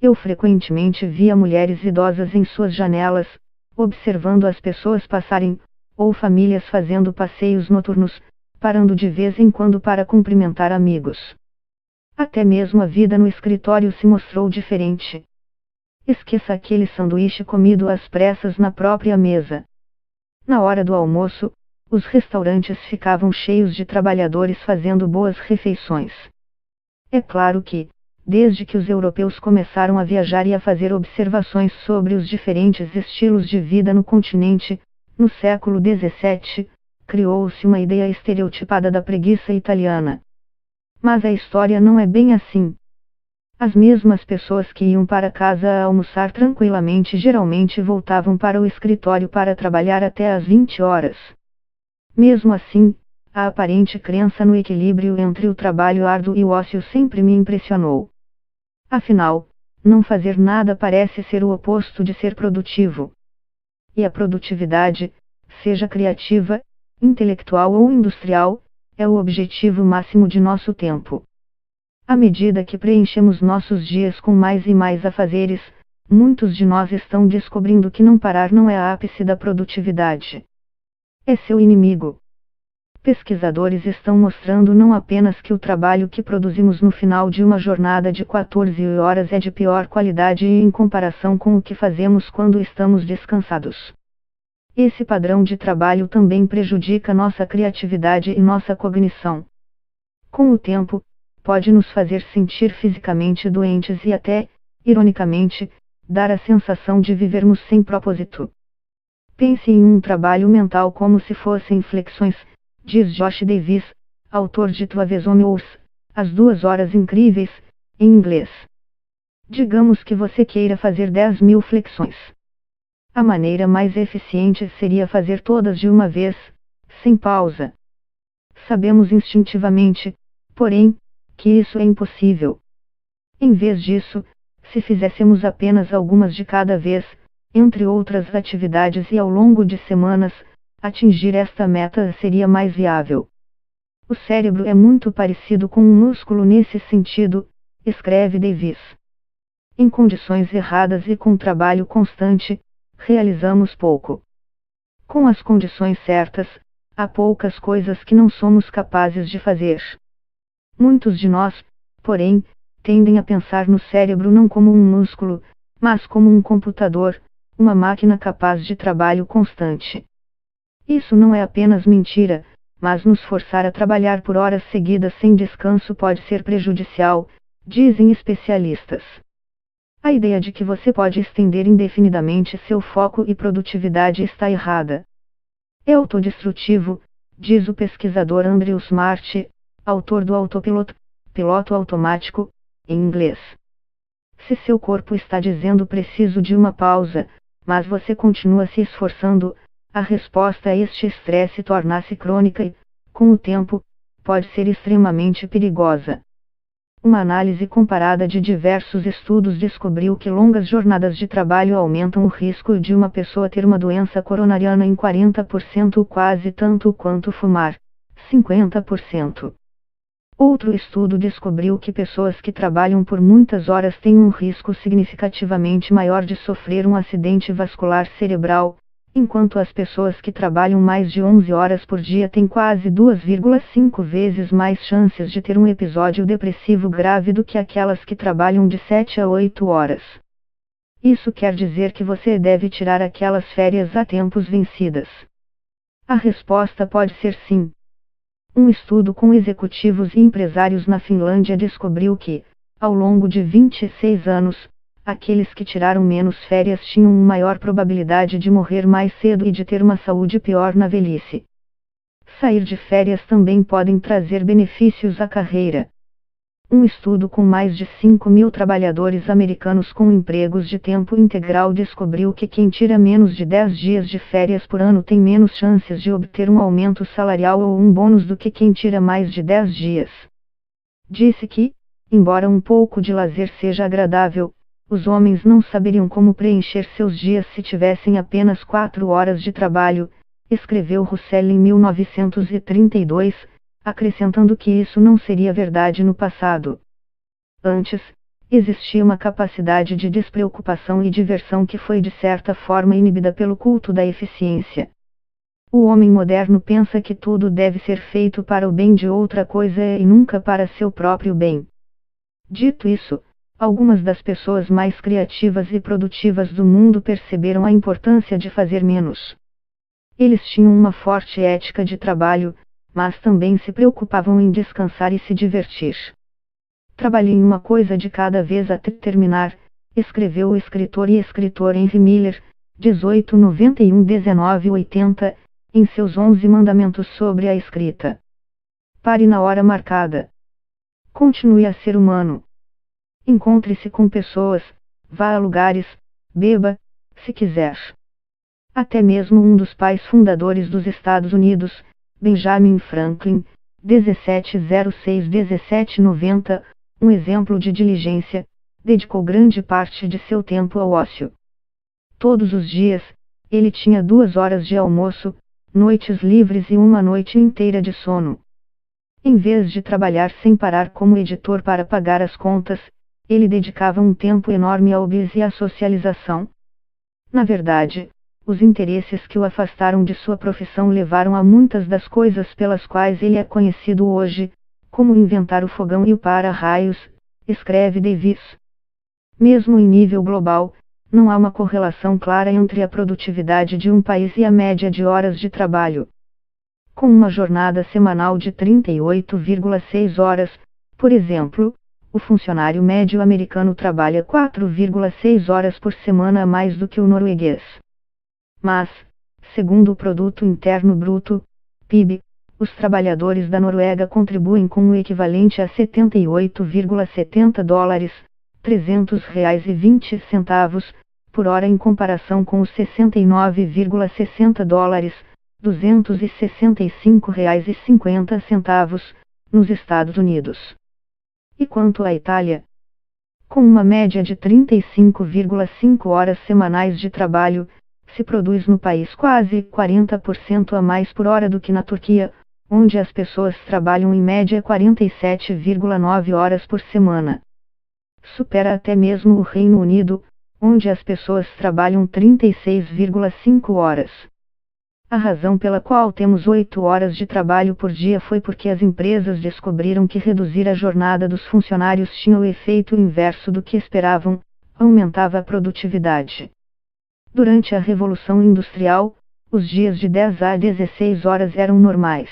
Eu frequentemente via mulheres idosas em suas janelas, observando as pessoas passarem, ou famílias fazendo passeios noturnos, parando de vez em quando para cumprimentar amigos. Até mesmo a vida no escritório se mostrou diferente. Esqueça aquele sanduíche comido às pressas na própria mesa. Na hora do almoço, os restaurantes ficavam cheios de trabalhadores fazendo boas refeições. É claro que, desde que os europeus começaram a viajar e a fazer observações sobre os diferentes estilos de vida no continente, no século XVII, criou-se uma ideia estereotipada da preguiça italiana. Mas a história não é bem assim. As mesmas pessoas que iam para casa a almoçar tranquilamente geralmente voltavam para o escritório para trabalhar até às 20 horas. Mesmo assim, a aparente crença no equilíbrio entre o trabalho árduo e o ócio sempre me impressionou. Afinal, não fazer nada parece ser o oposto de ser produtivo. E a produtividade, seja criativa, intelectual ou industrial, é o objetivo máximo de nosso tempo. À medida que preenchemos nossos dias com mais e mais afazeres, muitos de nós estão descobrindo que não parar não é a ápice da produtividade. É seu inimigo. Pesquisadores estão mostrando não apenas que o trabalho que produzimos no final de uma jornada de 14 horas é de pior qualidade em comparação com o que fazemos quando estamos descansados. Esse padrão de trabalho também prejudica nossa criatividade e nossa cognição. Com o tempo, pode nos fazer sentir fisicamente doentes e até, ironicamente, dar a sensação de vivermos sem propósito. Pense em um trabalho mental como se fossem flexões, diz Josh Davis, autor de 12 Hours, As 2 Horas Incríveis, em inglês. Digamos que você queira fazer 10.000 flexões. A maneira mais eficiente seria fazer todas de uma vez, sem pausa. Sabemos instintivamente, porém, que isso é impossível. Em vez disso, se fizéssemos apenas algumas de cada vez, entre outras atividades e ao longo de semanas, atingir esta meta seria mais viável. O cérebro é muito parecido com um músculo nesse sentido, escreve Davis. Em condições erradas e com trabalho constante, realizamos pouco. Com as condições certas, há poucas coisas que não somos capazes de fazer. Muitos de nós, porém, tendem a pensar no cérebro não como um músculo, mas como um computador, uma máquina capaz de trabalho constante. Isso não é apenas mentira, mas nos forçar a trabalhar por horas seguidas sem descanso pode ser prejudicial, dizem especialistas. A ideia de que você pode estender indefinidamente seu foco e produtividade está errada. É autodestrutivo, diz o pesquisador Andrew Smart, autor do Autopilot, piloto automático, em inglês. Se seu corpo está dizendo preciso de uma pausa, mas você continua se esforçando, a resposta a este estresse torna-se crônica e, com o tempo, pode ser extremamente perigosa. Uma análise comparada de diversos estudos descobriu que longas jornadas de trabalho aumentam o risco de uma pessoa ter uma doença coronariana em 40%, quase tanto quanto fumar, 50%. Outro estudo descobriu que pessoas que trabalham por muitas horas têm um risco significativamente maior de sofrer um acidente vascular cerebral, enquanto as pessoas que trabalham mais de 11 horas por dia têm quase 2,5 vezes mais chances de ter um episódio depressivo grave do que aquelas que trabalham de 7 a 8 horas. Isso quer dizer que você deve tirar aquelas férias a tempos vencidas. A resposta pode ser sim. Um estudo com executivos e empresários na Finlândia descobriu que, ao longo de 26 anos, aqueles que tiraram menos férias tinham uma maior probabilidade de morrer mais cedo e de ter uma saúde pior na velhice. Sair de férias também podem trazer benefícios à carreira. Um estudo com mais de 5.000 trabalhadores americanos com empregos de tempo integral descobriu que quem tira menos de 10 dias de férias por ano tem menos chances de obter um aumento salarial ou um bônus do que quem tira mais de 10 dias. Disse que, embora um pouco de lazer seja agradável, os homens não saberiam como preencher seus dias se tivessem apenas 4 horas de trabalho, escreveu Russell em 1932, acrescentando que isso não seria verdade no passado. Antes, existia uma capacidade de despreocupação e diversão que foi de certa forma inibida pelo culto da eficiência. O homem moderno pensa que tudo deve ser feito para o bem de outra coisa e nunca para seu próprio bem. Dito isso, algumas das pessoas mais criativas e produtivas do mundo perceberam a importância de fazer menos. Eles tinham uma forte ética de trabalho, mas também se preocupavam em descansar e se divertir. Trabalhe em uma coisa de cada vez até terminar, escreveu o escritor e escritor Henry Miller, 1891-1980, em seus 11 mandamentos sobre a escrita. Pare na hora marcada. Continue a ser humano. Encontre-se com pessoas, vá a lugares, beba, se quiser. Até mesmo um dos pais fundadores dos Estados Unidos, Benjamin Franklin, 1706-1790, um exemplo de diligência, dedicou grande parte de seu tempo ao ócio. Todos os dias, ele tinha 2 horas de almoço, noites livres e uma noite inteira de sono. Em vez de trabalhar sem parar como editor para pagar as contas, ele dedicava um tempo enorme ao bis e à socialização. Na verdade, os interesses que o afastaram de sua profissão levaram a muitas das coisas pelas quais ele é conhecido hoje, como inventar o fogão e o para-raios, escreve Davis. Mesmo em nível global, não há uma correlação clara entre a produtividade de um país e a média de horas de trabalho. Com uma jornada semanal de 38,6 horas, por exemplo, o funcionário médio americano trabalha 4,6 horas por semana a mais do que o norueguês. Mas, segundo o Produto Interno Bruto, PIB, os trabalhadores da Noruega contribuem com o equivalente a 78,70 dólares, R$300,20, por hora em comparação com os 69,60 dólares, R$265,50, nos Estados Unidos. E quanto à Itália? Com uma média de 35,5 horas semanais de trabalho, se produz no país quase 40% a mais por hora do que na Turquia, onde as pessoas trabalham em média 47,9 horas por semana. Supera até mesmo o Reino Unido, onde as pessoas trabalham 36,5 horas. A razão pela qual temos 8 horas de trabalho por dia foi porque as empresas descobriram que reduzir a jornada dos funcionários tinha o efeito inverso do que esperavam, aumentava a produtividade. Durante a Revolução Industrial, os dias de 10 a 16 horas eram normais.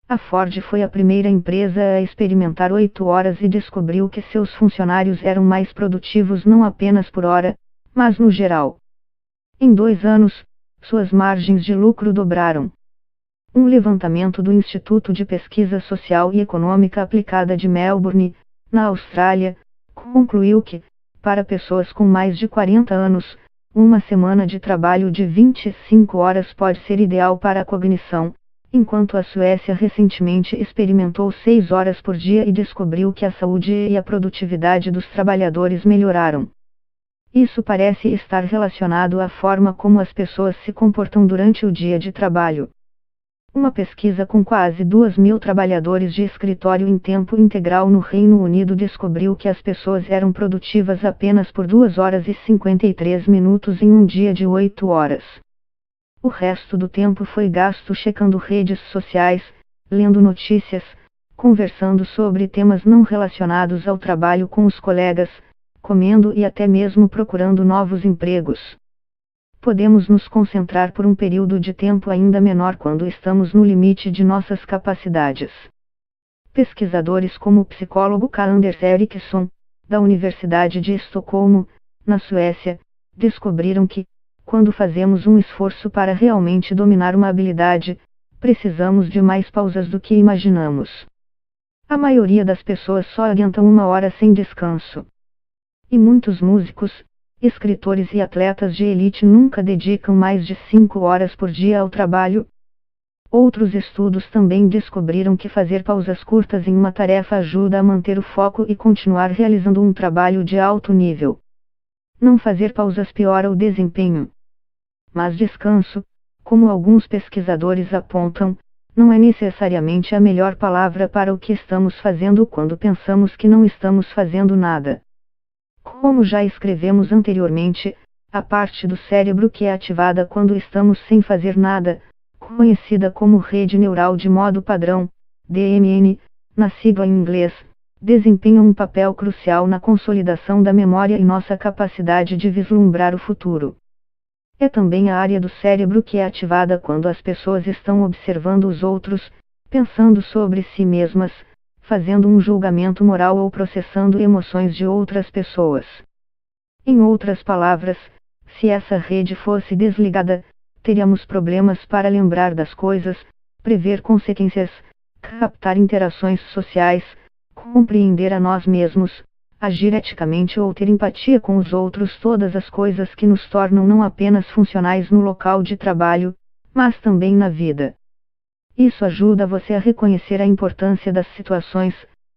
A Ford foi a primeira empresa a experimentar 8 horas e descobriu que seus funcionários eram mais produtivos não apenas por hora, mas no geral. Em 2 anos, suas margens de lucro dobraram. Um levantamento do Instituto de Pesquisa Social e Econômica Aplicada de Melbourne, na Austrália, concluiu que, para pessoas com mais de 40 anos, uma semana de trabalho de 25 horas pode ser ideal para a cognição, enquanto a Suécia recentemente experimentou 6 horas por dia e descobriu que a saúde e a produtividade dos trabalhadores melhoraram. Isso parece estar relacionado à forma como as pessoas se comportam durante o dia de trabalho. Uma pesquisa com quase 2.000 trabalhadores de escritório em tempo integral no Reino Unido descobriu que as pessoas eram produtivas apenas por 2 horas e 53 minutos em um dia de 8 horas. O resto do tempo foi gasto checando redes sociais, lendo notícias, conversando sobre temas não relacionados ao trabalho com os colegas, comendo e até mesmo procurando novos empregos. Podemos nos concentrar por um período de tempo ainda menor quando estamos no limite de nossas capacidades. Pesquisadores como o psicólogo Karl-Anders Ericsson, da Universidade de Estocolmo, na Suécia, descobriram que, quando fazemos um esforço para realmente dominar uma habilidade, precisamos de mais pausas do que imaginamos. A maioria das pessoas só aguentam 1 hora sem descanso. E muitos músicos, escritores e atletas de elite nunca dedicam mais de 5 horas por dia ao trabalho. Outros estudos também descobriram que fazer pausas curtas em uma tarefa ajuda a manter o foco e continuar realizando um trabalho de alto nível. Não fazer pausas piora o desempenho. Mas descanso, como alguns pesquisadores apontam, não é necessariamente a melhor palavra para o que estamos fazendo quando pensamos que não estamos fazendo nada. Como já escrevemos anteriormente, a parte do cérebro que é ativada quando estamos sem fazer nada, conhecida como rede neural de modo padrão, DMN, na sigla em inglês, desempenha um papel crucial na consolidação da memória e nossa capacidade de vislumbrar o futuro. É também a área do cérebro que é ativada quando as pessoas estão observando os outros, pensando sobre si mesmas, fazendo um julgamento moral ou processando emoções de outras pessoas. Em outras palavras, se essa rede fosse desligada, teríamos problemas para lembrar das coisas, prever consequências, captar interações sociais, compreender a nós mesmos, agir eticamente ou ter empatia com os outros, todas as coisas que nos tornam não apenas funcionais no local de trabalho, mas também na vida. Isso ajuda você a reconhecer a importância das situações,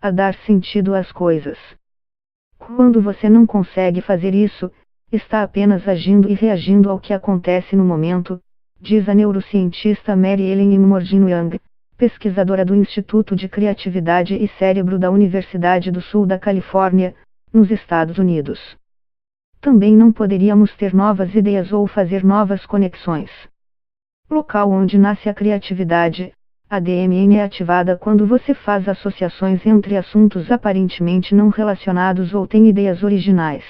a dar sentido às coisas. Quando você não consegue fazer isso, está apenas agindo e reagindo ao que acontece no momento, diz a neurocientista Mary Ellen Mordino Young, pesquisadora do Instituto de Criatividade e Cérebro da Universidade do Sul da Califórnia, nos Estados Unidos. Também não poderíamos ter novas ideias ou fazer novas conexões. Local onde nasce a criatividade, a DMN é ativada quando você faz associações entre assuntos aparentemente não relacionados ou tem ideias originais.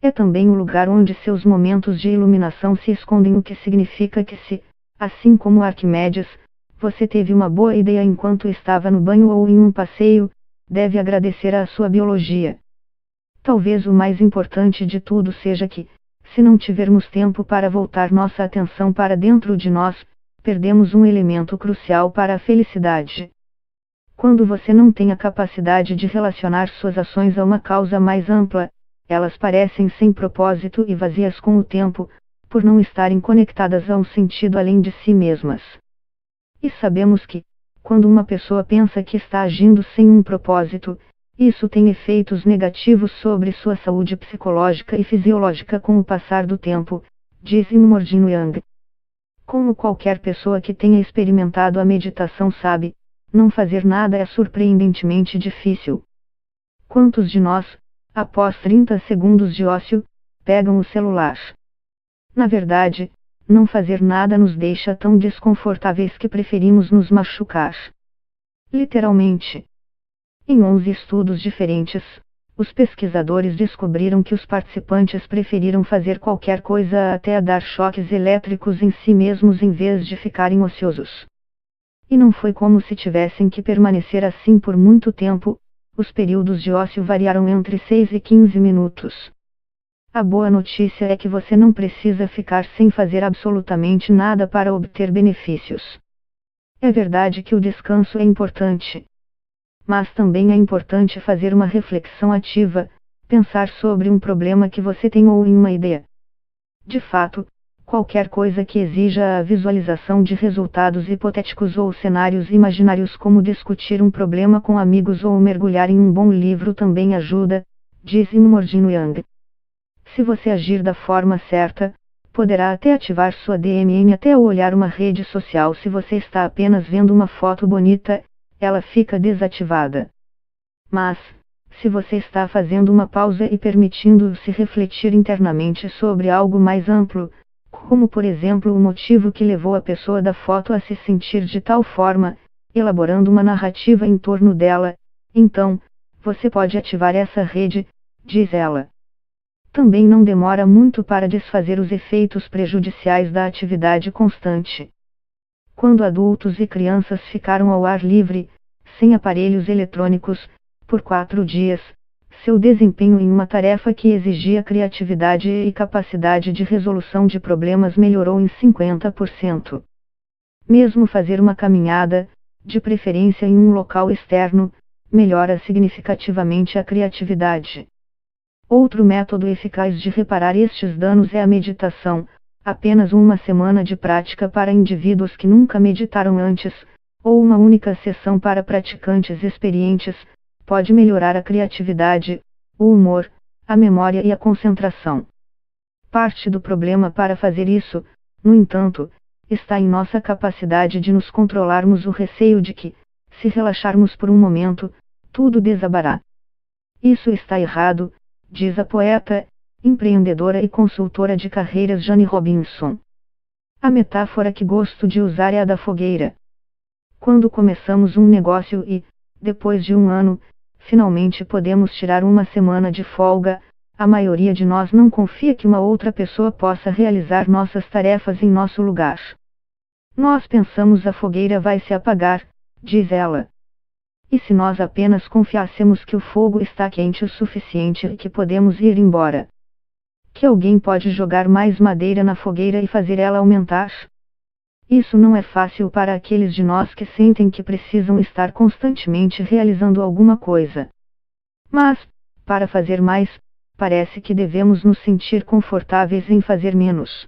É também o lugar onde seus momentos de iluminação se escondem, o que significa que se, assim como Arquimedes, você teve uma boa ideia enquanto estava no banho ou em um passeio, deve agradecer à sua biologia. Talvez o mais importante de tudo seja que, se não tivermos tempo para voltar nossa atenção para dentro de nós, perdemos um elemento crucial para a felicidade. Quando você não tem a capacidade de relacionar suas ações a uma causa mais ampla, elas parecem sem propósito e vazias com o tempo, por não estarem conectadas a um sentido além de si mesmas. E sabemos que, quando uma pessoa pensa que está agindo sem um propósito, isso tem efeitos negativos sobre sua saúde psicológica e fisiológica com o passar do tempo, diz Mordino Young. Como qualquer pessoa que tenha experimentado a meditação sabe, não fazer nada é surpreendentemente difícil. Quantos de nós, após 30 segundos de ócio, pegam o celular? Na verdade, não fazer nada nos deixa tão desconfortáveis que preferimos nos machucar. Literalmente. Em 11 estudos diferentes, os pesquisadores descobriram que os participantes preferiram fazer qualquer coisa até a dar choques elétricos em si mesmos em vez de ficarem ociosos. E não foi como se tivessem que permanecer assim por muito tempo, os períodos de ócio variaram entre 6 e 15 minutos. A boa notícia é que você não precisa ficar sem fazer absolutamente nada para obter benefícios. É verdade que o descanso é importante. Mas também é importante fazer uma reflexão ativa, pensar sobre um problema que você tem ou em uma ideia. De fato, qualquer coisa que exija a visualização de resultados hipotéticos ou cenários imaginários, como discutir um problema com amigos ou mergulhar em um bom livro, também ajuda, diz Mordino Young. Se você agir da forma certa, poderá até ativar sua DMN até ao olhar uma rede social. Se você está apenas vendo uma foto bonita, ela fica desativada. Mas, se você está fazendo uma pausa e permitindo-se refletir internamente sobre algo mais amplo, como por exemplo o motivo que levou a pessoa da foto a se sentir de tal forma, elaborando uma narrativa em torno dela, então, você pode ativar essa rede, diz ela. Também não demora muito para desfazer os efeitos prejudiciais da atividade constante. Quando adultos e crianças ficaram ao ar livre, sem aparelhos eletrônicos, por 4 dias, seu desempenho em uma tarefa que exigia criatividade e capacidade de resolução de problemas melhorou em 50%. Mesmo fazer uma caminhada, de preferência em um local externo, melhora significativamente a criatividade. Outro método eficaz de reparar estes danos é a meditação. Apenas uma semana de prática para indivíduos que nunca meditaram antes, ou uma única sessão para praticantes experientes, pode melhorar a criatividade, o humor, a memória e a concentração. Parte do problema para fazer isso, no entanto, está em nossa capacidade de nos controlarmos, o receio de que, se relaxarmos por um momento, tudo desabará. Isso está errado, diz a poeta, empreendedora e consultora de carreiras Jane Robinson. A metáfora que gosto de usar é a da fogueira. Quando começamos um negócio e, depois de um ano, finalmente podemos tirar uma semana de folga, a maioria de nós não confia que uma outra pessoa possa realizar nossas tarefas em nosso lugar. Nós pensamos a fogueira vai se apagar, diz ela. E se nós apenas confiássemos que o fogo está quente o suficiente e que podemos ir embora? Que alguém pode jogar mais madeira na fogueira e fazer ela aumentar? Isso não é fácil para aqueles de nós que sentem que precisam estar constantemente realizando alguma coisa. Mas, para fazer mais, parece que devemos nos sentir confortáveis em fazer menos.